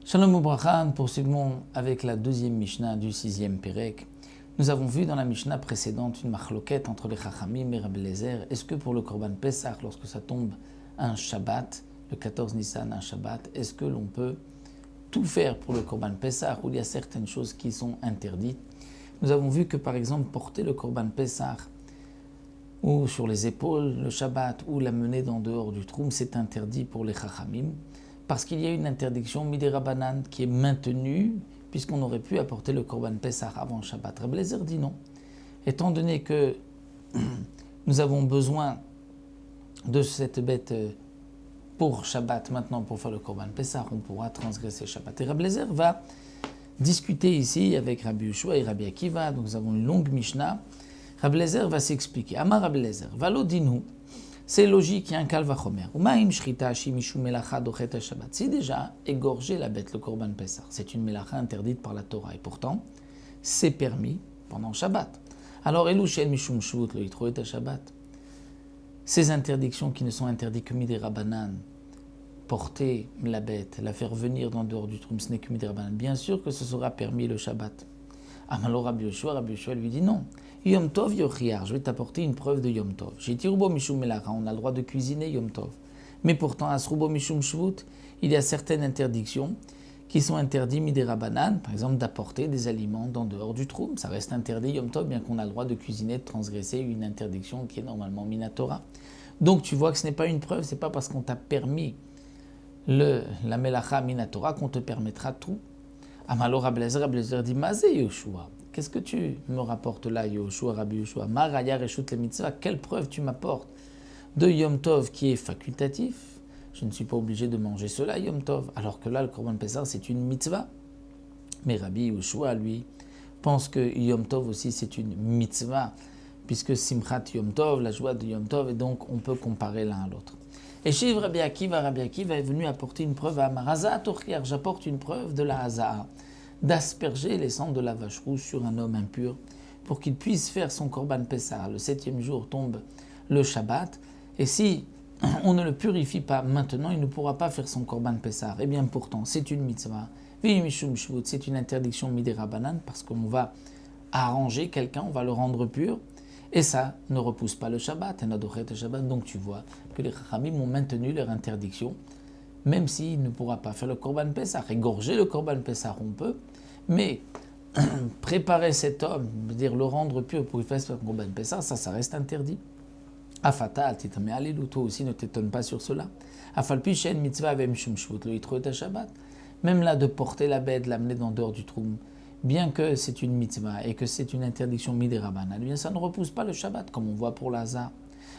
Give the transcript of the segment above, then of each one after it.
Shalom Ubracha, nous poursuivons avec la deuxième Mishnah du sixième Pérek. Nous avons vu dans la Mishnah précédente une machloquette entre les Chachamim et Rabbi Eliezer. Est-ce que pour le Korban Pessah, lorsque ça tombe un Shabbat, le 14 Nissan, un Shabbat, est-ce que l'on peut tout faire pour le Korban Pessah où il y a certaines choses qui sont interdites? Nous avons vu que par exemple porter le Korban Pessah ou sur les épaules le Shabbat ou la mener en dehors du Troum, c'est interdit pour les Chachamim. Parce qu'il y a une interdiction Midei Rabbanan qui est maintenue, puisqu'on aurait pu apporter le Korban Pessah avant Shabbat. Rabbi Eliezer dit non. Étant donné que nous avons besoin de cette bête pour Shabbat maintenant, pour faire le Korban Pessah, on pourra transgresser Shabbat. Et Rabbi Eliezer va discuter ici avec Rabbi Yehoshua et Rabbi Akiva. Donc nous avons une longue Mishnah. Rabbi Eliezer va s'expliquer. Amar Rabbi Eliezer, valo dinu. C'est logique, il y a un kal vachomer. Si déjà égorger la bête, le Korban Pessah, c'est une melacha interdite par la Torah, et pourtant, c'est permis pendant Shabbat. Alors, ces interdictions qui ne sont interdites que midei Rabbanan, porter la bête, la faire venir d'en dehors du troum, ce n'est que midei Rabbanan. Bien sûr que ce sera permis le Shabbat. Alors Rabbi Yehoshua lui dit non. Yom Tov Yochiar, je vais t'apporter une preuve de Yom Tov. J'ai dit Rubo Mishum Melacha, on a le droit de cuisiner Yom Tov. Mais pourtant, à Rubo Mishum Shvut, il y a certaines interdictions qui sont interdites midei Rabbanan, par exemple d'apporter des aliments d'en dehors du troum. Ça reste interdit Yom Tov, bien qu'on a le droit de cuisiner, de transgresser une interdiction qui est normalement minatora. Donc tu vois que ce n'est pas une preuve, c'est pas parce qu'on t'a permis la Melacha minatora qu'on te permettra tout. Amalo Rabbi Eliezer dit Mazé Yehoshua. Qu'est-ce que tu me rapportes là, Yehoshua, Rabbi Yehoshua? Maraya Reshut le mitzvah, quelle preuve tu m'apportes de Yom Tov qui est facultatif? Je ne suis pas obligé de manger cela, Yom Tov, alors que là, le Korban Pessah, c'est une mitzvah. Mais Rabbi Yehoshua, lui, pense que Yom Tov aussi, c'est une mitzvah, puisque Simchat Yom Tov, la joie de Yom Tov, et donc on peut comparer l'un à l'autre. Et chez Rabbi Akiva est venu apporter une preuve à Amar Haza'a Torchiar, j'apporte une preuve de la Haza'a, d'asperger les cendres de la vache rouge sur un homme impur pour qu'il puisse faire son Korban Pessah. Le 7e jour tombe le Shabbat, et si on ne le purifie pas maintenant, il ne pourra pas faire son Korban Pessah. Et bien pourtant, c'est une mitzvah. C'est une interdiction midei Rabbanan parce qu'on va arranger quelqu'un, on va le rendre pur, et ça ne repousse pas le Shabbat. Donc tu vois que les Chachamim ont maintenu leur interdiction, même s'il ne pourra pas faire le Korban Pessah. Égorger le Korban Pessah, on peut, mais préparer cet homme, dire le rendre pur pour qu'il fasse le Korban Pessah, ça reste interdit. Afata, mais allez, toi aussi ne t'étonne pas sur cela. Afalpi shen mitzvah avem shum shvut lo yitro et Shabbat. Même là, de porter la bête, l'amener dans dehors du troum, bien que c'est une mitzvah et que c'est une interdiction midei Rabbanan, bien ça ne repousse pas le Shabbat, comme on voit pour la Haza'a.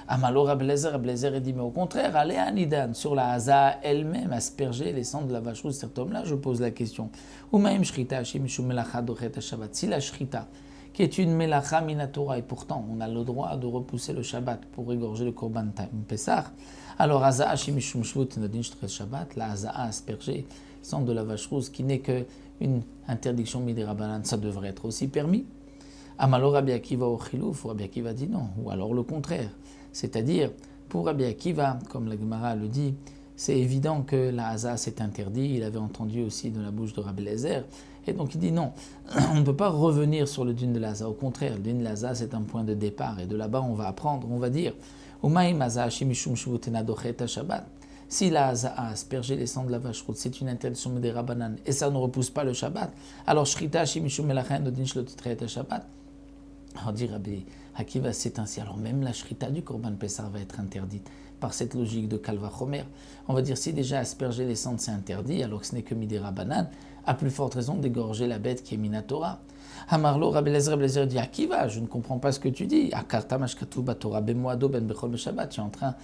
Amalo Rabbi Eliezer dit, mais au contraire, allez à Nidan, sur la Haza'a elle-même, asperger les cendres de la vache rouge. Cet homme-là, je pose la question. Umaim shrita shim mishum melacha dochet Shabbat. Si la shrita, qui est une melacha minatora, et pourtant on a le droit de repousser le Shabbat pour égorger le Korban Pessah, alors Haza'a shim mishum shvut nadin shtret Shabbat, la Haza'a asperger les cendres de la vache rouge, qui n'est qu'une interdiction midei Rabbanan, ça devrait être aussi permis. Amalo Rabbi Akiva au chilouf, Rabbi Akiva dit non, ou alors le contraire. C'est-à-dire, pour Rabbi Akiva, comme la Gemara le dit, c'est évident que la Haza'a c'est interdit, il avait entendu aussi de la bouche de Rabbi Eliezer, et donc il dit non, on ne peut pas revenir sur le dîn de la Haza'a, au contraire, le dîn de la Haza'a c'est un point de départ, et de là-bas on va apprendre, on va dire, Umaim Haza'a shimishum shvutena dochet Shabbat. Si la Haza'a asperger les cendres de la vache rouge, c'est une interdiction midei Rabbanan, et ça ne repousse pas le Shabbat, alors shrita shimishum melacha nodin shlo titret Shabbat. Alors dit Rabbi Akiva, c'est ainsi. Alors même la shrita du Korban Pessah va être interdite par cette logique de Kal Vachomer. On va dire si déjà asperger les cendres c'est interdit, alors que ce n'est que midei Rabbanan, à plus forte raison d'égorger la bête qui est minatora. Amarlo Rabbi Eliezer dit Akiva, je ne comprends pas ce que tu dis. Akarta mashkatu baTorah bemoado ben bechol beshabbat. Tu es en train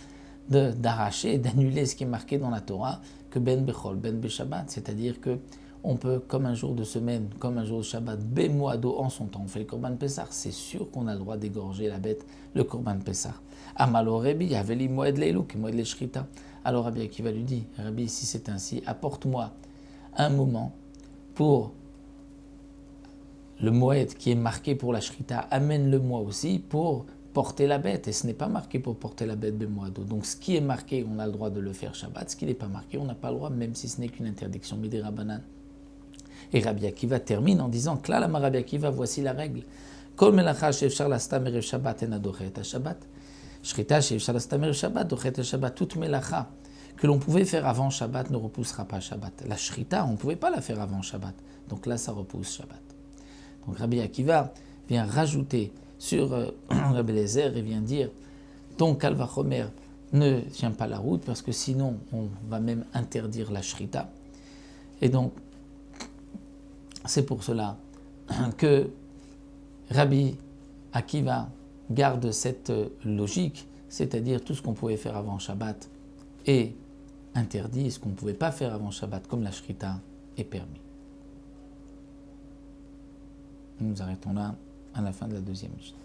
d'arracher, d'annuler ce qui est marqué dans la Torah que ben bechol ben beshabbat, c'est-à-dire que on peut, comme un jour de semaine, comme un jour de Shabbat, bemoado en son temps, on fait le Korban Pessah, c'est sûr qu'on a le droit d'égorger la bête, le Korban Pessah. Amalo Rabbi, Aveli Moed Leilu, qui Moed Leshrita. Alors Rabbi Akiva lui dit, Rabbi, si c'est ainsi, apporte-moi un moment pour le Moed qui est marqué pour la Shrita, amène-le moi aussi pour porter la bête, et ce n'est pas marqué pour porter la bête Bemoado. Donc ce qui est marqué, on a le droit de le faire Shabbat, ce qui n'est pas marqué, on n'a pas le droit, même si ce n'est qu'une interdiction Midei Rabbanan. Et Rabbi Akiva termine en disant, Klal Amar Rabbi Akiva, voici la règle. Kol melacha she'efshar lasta merev Shabbat ena dochet Shabbat. Shrita she'efshar lasta merev Shabbat dochet Shabbat. Toute melacha que l'on pouvait faire avant Shabbat ne repoussera pas Shabbat. La shrita, on ne pouvait pas la faire avant Shabbat. Donc là, ça repousse Shabbat. Donc Rabbi Akiva vient rajouter sur Rabbi Eliezer et vient dire, ton Kal Vachomer ne tient pas la route parce que sinon on va même interdire la shrita. Et donc, c'est pour cela que Rabbi Akiva garde cette logique, c'est-à-dire tout ce qu'on pouvait faire avant Shabbat est interdit, ce qu'on ne pouvait pas faire avant Shabbat, comme la shrita, est permis. Nous nous arrêtons là à la fin de la deuxième Mishnah.